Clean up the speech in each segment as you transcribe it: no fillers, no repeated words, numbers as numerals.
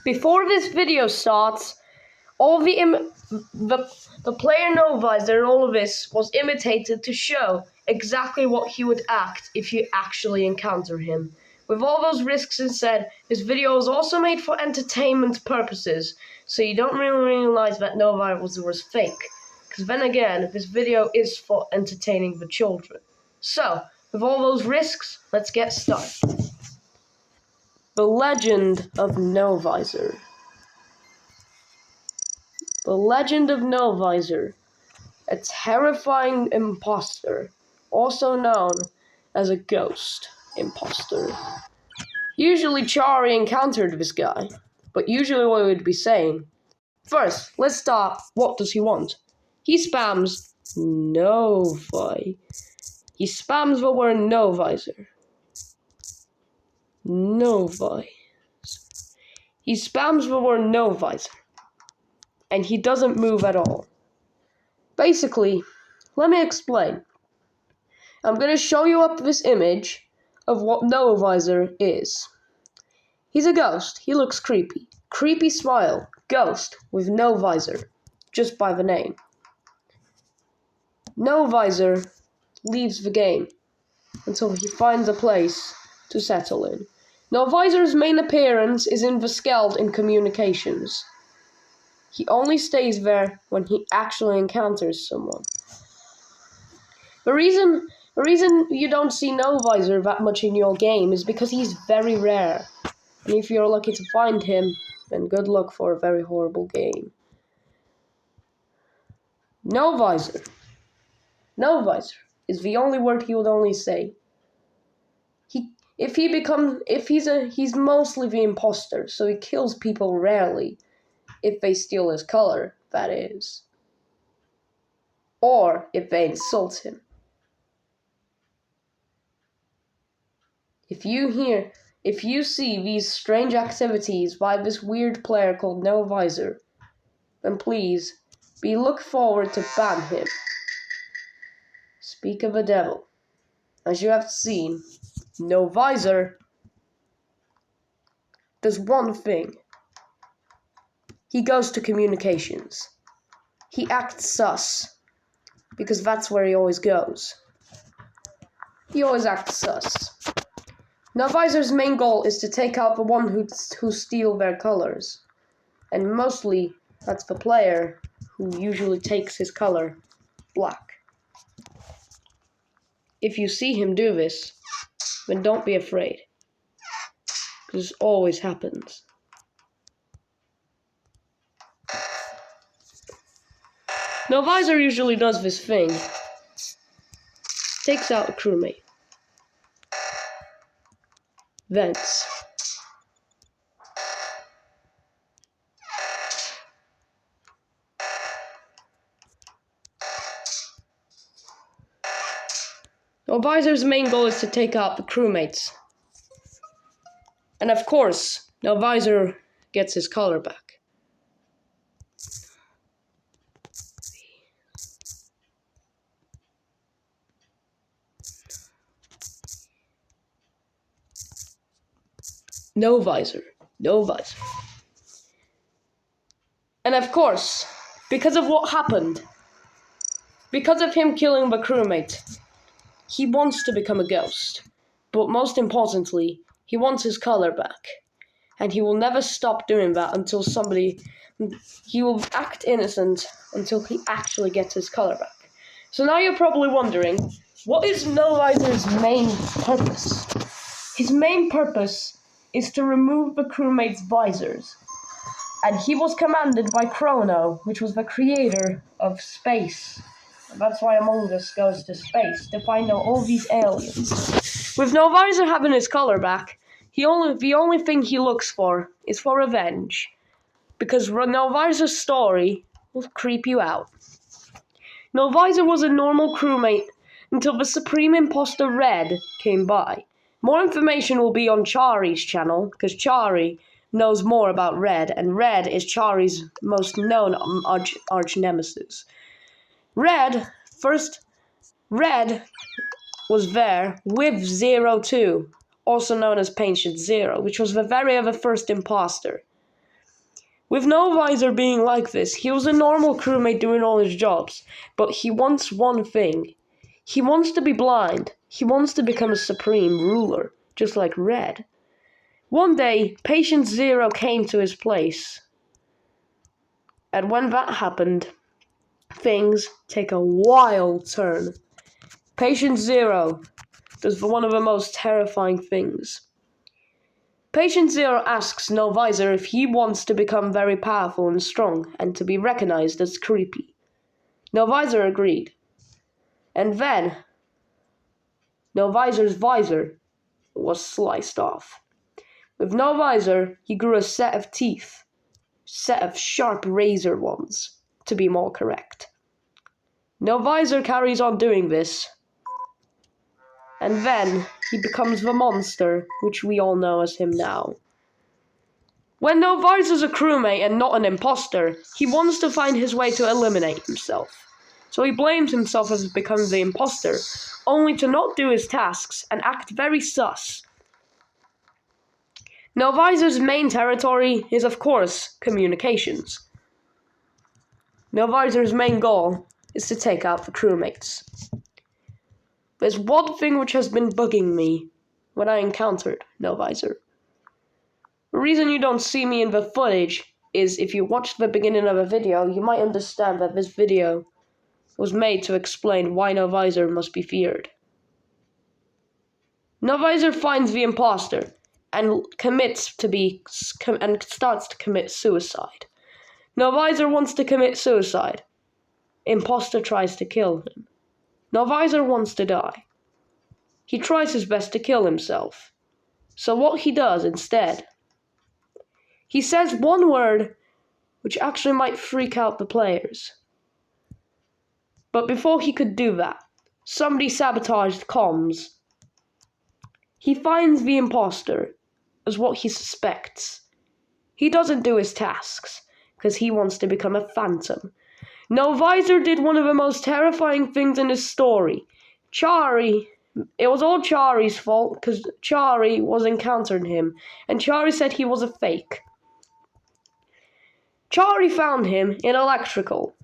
Before this video starts, the player Novisor and all of this was imitated to show exactly what he would act if you actually encounter him. With all those risks instead, this video was also made for entertainment purposes, so you don't really realize that Novisor was fake. Because then again, this video is for entertaining the children. So, with all those risks, let's get started. The Legend of Novisor. The Legend of Novisor, a terrifying imposter, also known as a ghost imposter. Usually Chari encountered this guy, but usually what he would be saying. First, let's start. What does he want? He spams Novi. He spams the word Novisor. Novi. He spams the word Novisor. And he doesn't move at all. Basically, let me explain. I'm going to show you up this image of what Novisor is. He's a ghost. He looks creepy. Creepy smile. Ghost with no visor. Just by the name. Novisor leaves the game until he finds a place to settle in. Novisor's main appearance is in the Skeld in Communications. He only stays there when he actually encounters someone. The reason you don't see Novisor that much in your game is because he's very rare. And if you're lucky to find him, then good luck for a very horrible game. Novisor. Novisor is the only word he would only say. He's mostly the imposter, so he kills people rarely. If they steal his color, that is. Or if they insult him. If you see these strange activities by this weird player called Novisor, then please, look forward to ban him. Speak of the devil. As you have seen, Novisor does one thing. He goes to Communications. He acts sus, because that's where he always goes. He always acts sus. Novisor's main goal is to take out the one who steal their colors. And mostly, that's the player who usually takes his color black. If you see him do this, then don't be afraid. Because this always happens. Novisor usually does this thing. Takes out a crewmate. Vents. Novisor's main goal is to take out the crewmates. And of course, Novisor gets his color back. Novisor. And of course, because of what happened, because of him killing the crewmate, he wants to become a ghost. But most importantly, he wants his color back. And he will never stop doing that until he will act innocent until he actually gets his color back. So now you're probably wondering, what is Novisor's main purpose? His main purpose is to remove the crewmates' visors. And he was commanded by Chrono, which was the creator of space. And that's why Among Us goes to space, to find out all these aliens. With Novisor having his color back, the only thing he looks for is for revenge. Because Novisor's story will creep you out. Novisor was a normal crewmate until the Supreme Imposter Red came by. More information will be on Chari's channel, because Chari knows more about Red, and Red is Chari's most known arch nemesis. Red was there with 02, also known as Patient Zero, which was the very first imposter. With Novisor being like this, he was a normal crewmate doing all his jobs, but he wants one thing. He wants to be blind. He wants to become a supreme ruler, just like Red. One day, Patient Zero came to his place. And when that happened, things take a wild turn. Patient Zero does one of the most terrifying things. Patient Zero asks Novisor if he wants to become very powerful and strong and to be recognized as creepy. Novisor agreed. And then, Novisor's visor was sliced off. With Novisor, he grew a set of teeth. Set of sharp razor ones, to be more correct. Novisor carries on doing this. And then, he becomes the monster, which we all know as him now. When Novisor's a crewmate and not an imposter, he wants to find his way to eliminate himself. So he blames himself as becoming the imposter, only to not do his tasks and act very sus. Novisor's main territory is, of course, communications. Novisor's main goal is to take out the crewmates. There's one thing which has been bugging me when I encountered Novisor. The reason you don't see me in the footage is if you watch the beginning of a video, you might understand that this video was made to explain why Novisor must be feared. Novisor finds the imposter and starts to commit suicide. Novisor wants to commit suicide. Imposter tries to kill him. Novisor wants to die. He tries his best to kill himself. So what he does instead, he says one word which actually might freak out the players. But before he could do that, somebody sabotaged comms. He finds the imposter as what he suspects. He doesn't do his tasks because he wants to become a phantom. Novisor did one of the most terrifying things in his story. It was all Chari's fault because Chari was encountering him, and Chari said he was a fake. Chari found him in electrical,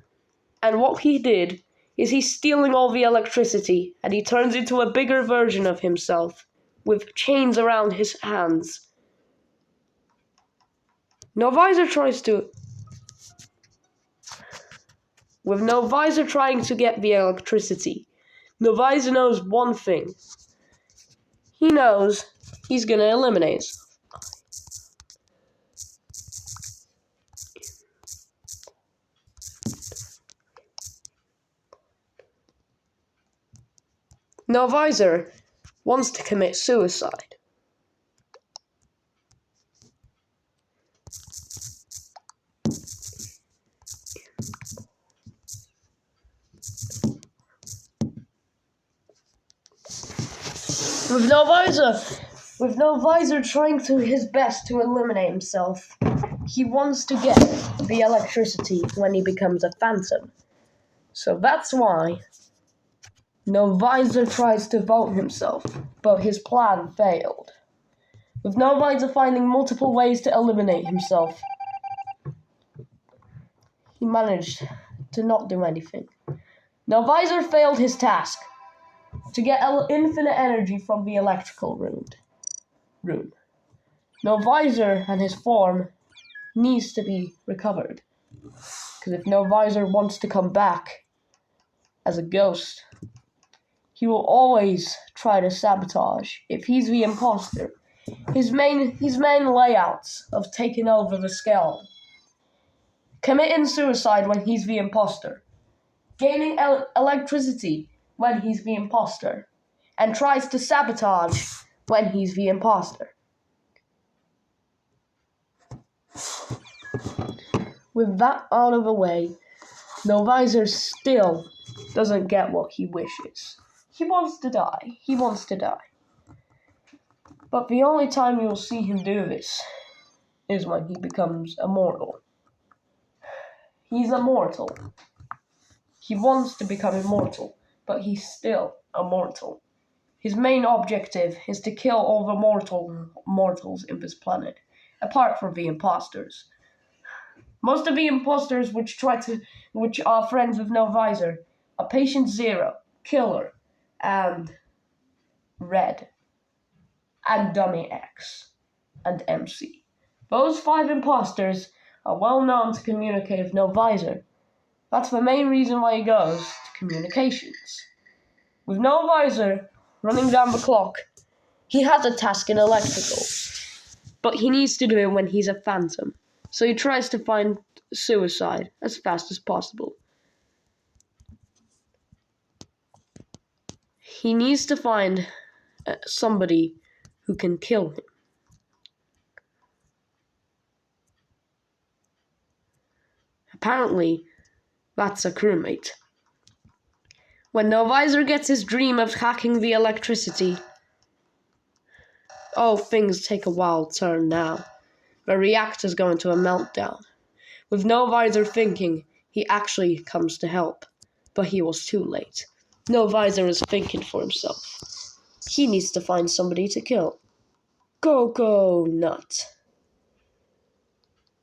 and what he did is he's stealing all the electricity, and he turns into a bigger version of himself with chains around his hands. With Novisor trying to get the electricity, Novisor knows one thing. He knows he's gonna eliminate himself. Novisor wants to commit suicide. With Novisor trying his best to eliminate himself, he wants to get the electricity when he becomes a phantom. So that's why Novisor tries to vote himself, but his plan failed. With Novisor finding multiple ways to eliminate himself, he managed to not do anything. Novisor failed his task to get infinite energy from the electrical room. Novisor and his form needs to be recovered. Because if Novisor wants to come back as a ghost, he will always try to sabotage. If he's the imposter, his main layouts of taking over the skeleton, committing suicide when he's the imposter, gaining electricity when he's the imposter, and tries to sabotage when he's the imposter. With that out of the way, Novisor still doesn't get what he wishes. He wants to die. But the only time you'll see him do this is when he becomes immortal. He's immortal. He wants to become immortal, but he's still immortal. His main objective is to kill all the mortals in this planet, apart from the imposters. Most of the imposters which are friends with Novisor are Patient Zero, Killer, and Red, and Dummy X, and MC. Those 5 imposters are well known to communicate with Novisor. That's the main reason why he goes to communications. With Novisor running down the clock, he has a task in electrical, but he needs to do it when he's a phantom. So he tries to find suicide as fast as possible. He needs to find somebody who can kill him. Apparently, that's a crewmate. When Novisor gets his dream of hacking the electricity, things take a wild turn now. The reactor's going to a meltdown. With Novisor thinking, he actually comes to help. But he was too late. Novisor is thinking for himself. He needs to find somebody to kill. Go nut.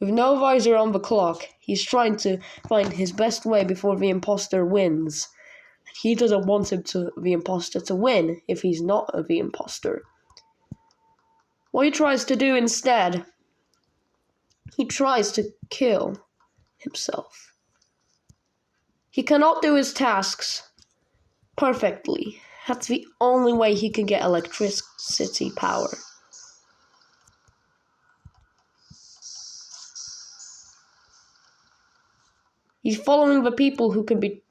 With Novisor on the clock, he's trying to find his best way before the imposter wins. He doesn't want the imposter to win if he's not the imposter. What he tries to do instead, he tries to kill himself. He cannot do his tasks perfectly. That's the only way he can get electricity power. He's following the people who can be...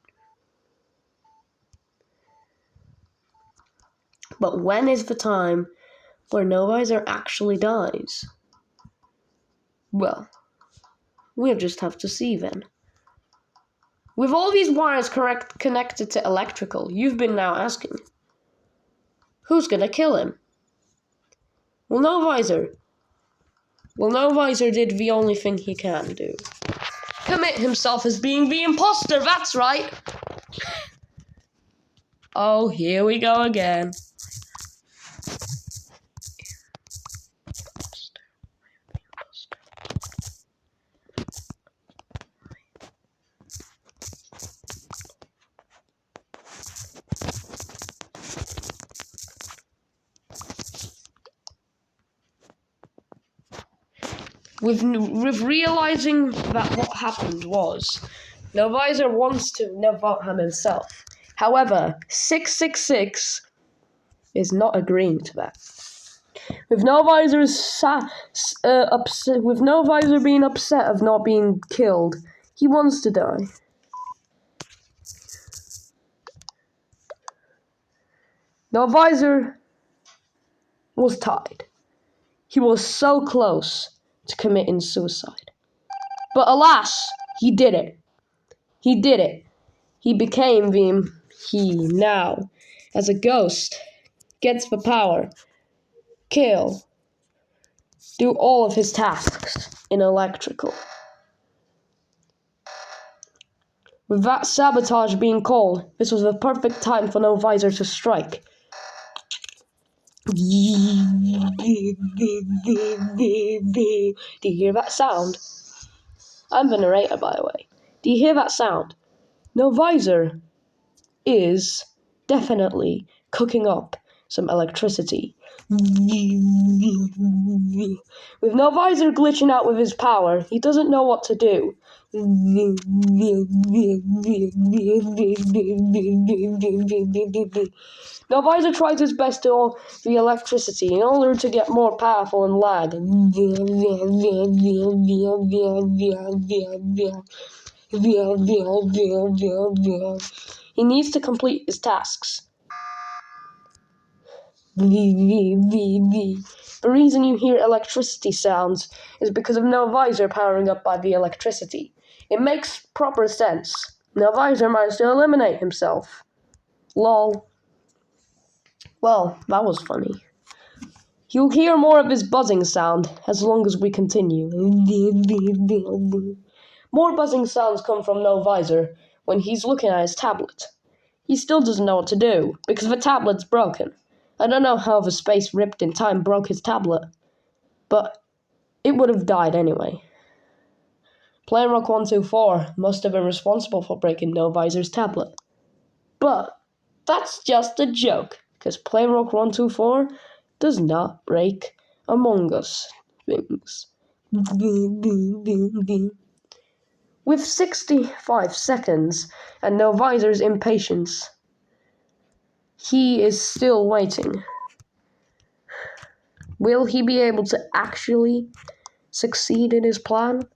But when is the time where Novisor actually dies? Well, we'll just have to see then. With all these wires connected to electrical, you've been now asking, who's gonna kill him? Well, Novisor did the only thing he can do. Commit himself as being the imposter, that's right! Oh, here we go again. With realizing that what happened was, Novisor wants to vote him himself. However, 666 is not agreeing to that. With Novisor being upset of not being killed, he wants to die. Novisor was tied. He was so close to committing suicide. But alas, he did it. He did it. He became he now, as a ghost, gets the power, kill, do all of his tasks in electrical. With that sabotage being called, this was the perfect time for Novisor to strike. Do you hear that sound? I'm the narrator, by the way. Do you hear that sound? Novisor is definitely cooking up some electricity. With Novisor glitching out with his power, he doesn't know what to do. Novisor tries his best to all the electricity in order to get more powerful and lag. He needs to complete his tasks. The reason you hear electricity sounds is because of Novisor powering up by the electricity. It makes proper sense. Novisor managed to eliminate himself. Lol. Well, that was funny. You'll hear more of his buzzing sound as long as we continue. More buzzing sounds come from Novisor when he's looking at his tablet. He still doesn't know what to do because the tablet's broken. I don't know how the space ripped in time broke his tablet, but it would have died anyway. PlaneRock124 must have been responsible for breaking Novisor's tablet. But that's just a joke, because PlaneRock124 does not break Among Us things. With 65 seconds and Novisor's impatience, he is still waiting. Will he be able to actually succeed in his plan?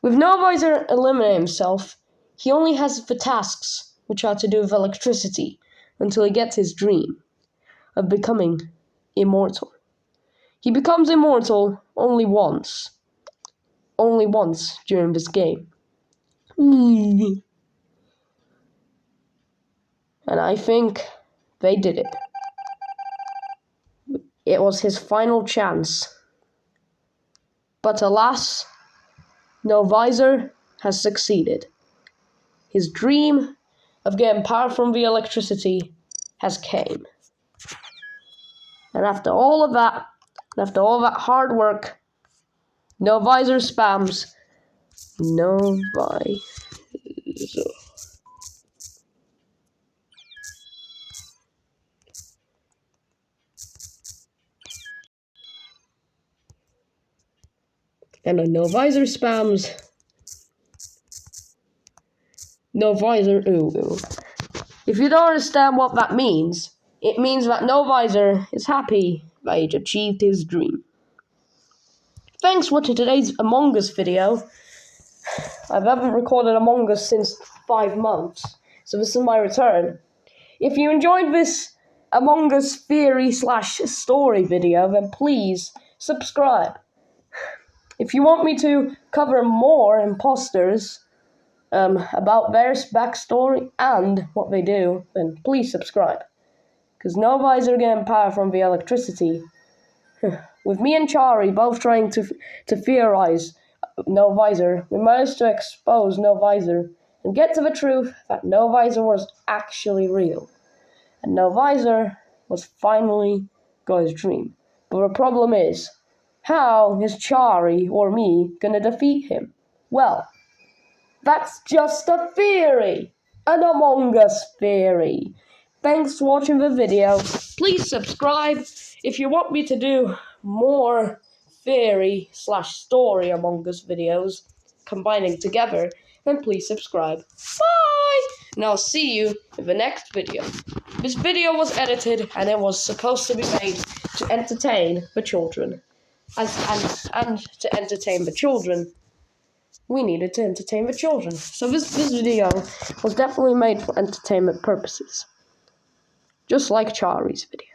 With Novisor eliminating himself, he only has the tasks which are to do with electricity until he gets his dream of becoming immortal. He becomes immortal only once during this game. And I think they did it. It was his final chance. But alas, Novisor has succeeded. His dream of getting power from the electricity has came. And after all that hard work, Novisor spams Novisor. And a Novisor spams Novisor ooh. If you don't understand what that means, it means that Novisor is happy that he achieved his dream. Thanks for watching today's Among Us video. I haven't recorded Among Us since 5 months, so this is my return. If you enjoyed this Among Us theory/story video, then please subscribe. If you want me to cover more imposters about their backstory and what they do, then please subscribe. Because Novisor getting power from the electricity. With me and Chari both trying to theorize Novisor, we managed to expose Novisor and get to the truth that Novisor was actually real. And Novisor was finally got his dream. But the problem is, how is Chari or me gonna defeat him? Well, that's just a theory! An Among Us theory! Thanks for watching the video. Please subscribe if you want me to do more theory/story Among Us videos combining together, then please subscribe. Bye! And I'll see you in the next video. This video was edited and it was supposed to be made to entertain the children. And to entertain the children, we needed to entertain the children. So this video was definitely made for entertainment purposes. Just like Chari's video.